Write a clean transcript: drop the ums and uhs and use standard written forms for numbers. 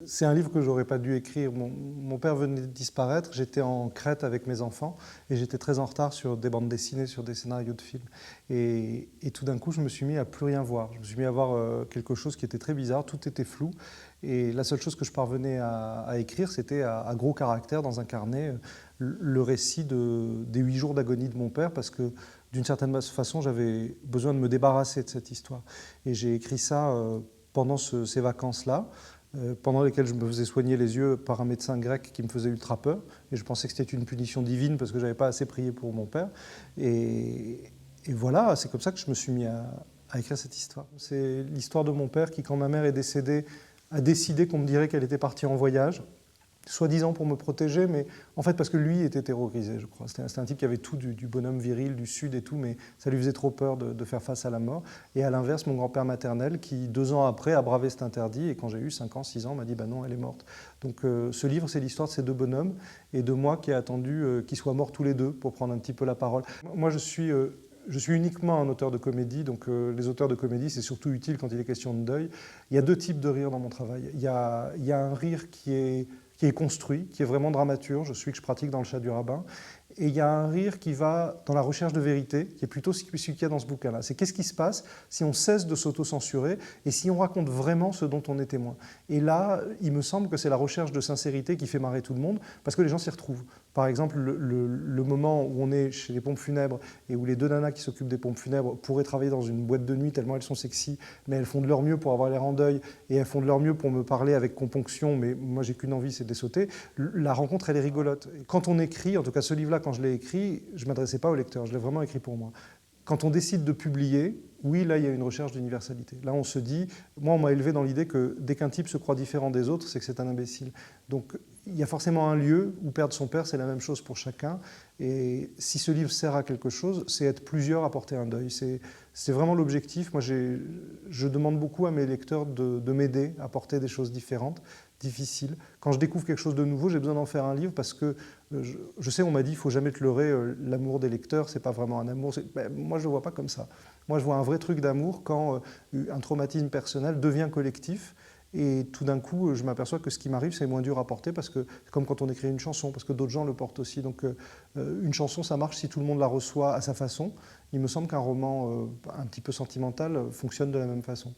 C'est un livre que j'aurais pas dû écrire. Mon père venait de disparaître, j'étais en Crète avec mes enfants et j'étais très en retard sur des bandes dessinées, sur des scénarios de films. Et tout d'un coup, je me suis mis à plus rien voir. Je me suis mis à voir quelque chose qui était très bizarre, tout était flou. Et la seule chose que je parvenais à écrire, c'était à gros caractères dans un carnet le récit des 8 jours d'agonie de mon père, parce que d'une certaine façon, j'avais besoin de me débarrasser de cette histoire. Et j'ai écrit ça pendant ces vacances-là, pendant lesquelles je me faisais soigner les yeux par un médecin grec qui me faisait ultra peur. Et je pensais que c'était une punition divine parce que je n'avais pas assez prié pour mon père. Et voilà, c'est comme ça que je me suis mis à écrire cette histoire. C'est l'histoire de mon père qui, quand ma mère est décédée, a décidé qu'on me dirait qu'elle était partie en voyage, soi-disant pour me protéger, mais en fait parce que lui était terrorisé, je crois. C'était un type qui avait tout du bonhomme viril du Sud et tout, mais ça lui faisait trop peur de faire face à la mort. Et à l'inverse, mon grand-père maternel, qui 2 ans après a bravé cet interdit, et quand j'ai eu 5 ans, 6 ans, m'a dit « bah non, elle est morte ». Donc ce livre, c'est l'histoire de ces 2 bonhommes, et de moi qui ai attendu qu'ils soient morts tous les 2 pour prendre un petit peu la parole. Moi, je suis uniquement un auteur de comédie, donc les auteurs de comédie, c'est surtout utile quand il est question de deuil. Il y a 2 types de rire dans mon travail. Il y a un rire qui est construit, qui est vraiment dramaturge, celui que je pratique dans Le Chat du Rabbin. Et il y a un rire qui va dans la recherche de vérité, qui est plutôt celui qu'il y a dans ce bouquin-là. C'est qu'est-ce qui se passe si on cesse de s'auto-censurer et si on raconte vraiment ce dont on est témoin. Et là, il me semble que c'est la recherche de sincérité qui fait marrer tout le monde, parce que les gens s'y retrouvent. Par exemple, le moment où on est chez les pompes funèbres et où les 2 nanas qui s'occupent des pompes funèbres pourraient travailler dans une boîte de nuit tellement elles sont sexy, mais elles font de leur mieux pour avoir l'air en deuil et elles font de leur mieux pour me parler avec componction, mais moi j'ai qu'une envie, c'est de les sauter. La rencontre, elle est rigolote. Quand on écrit, en tout cas ce livre-là, quand je l'ai écrit, je ne m'adressais pas au lecteur, je l'ai vraiment écrit pour moi. Quand on décide de publier, oui, là, il y a une recherche d'universalité. Là, on se dit, moi, on m'a élevé dans l'idée que dès qu'un type se croit différent des autres, c'est que c'est un imbécile. Donc, il y a forcément un lieu où perdre son père, c'est la même chose pour chacun. Et si ce livre sert à quelque chose, c'est être plusieurs à porter un deuil. C'est vraiment l'objectif. Moi, je demande beaucoup à mes lecteurs de m'aider à porter des choses différentes, difficiles. Quand je découvre quelque chose de nouveau, j'ai besoin d'en faire un livre parce que je sais, on m'a dit, il ne faut jamais te leurrer, l'amour des lecteurs, ce n'est pas vraiment un amour. Ben, moi, je ne le vois pas comme ça. Moi, je vois un vrai truc d'amour quand un traumatisme personnel devient collectif. Et tout d'un coup, je m'aperçois que ce qui m'arrive, c'est moins dur à porter, parce que c'est comme quand on écrit une chanson, parce que d'autres gens le portent aussi. Donc une chanson, ça marche si tout le monde la reçoit à sa façon. Il me semble qu'un roman un petit peu sentimental fonctionne de la même façon.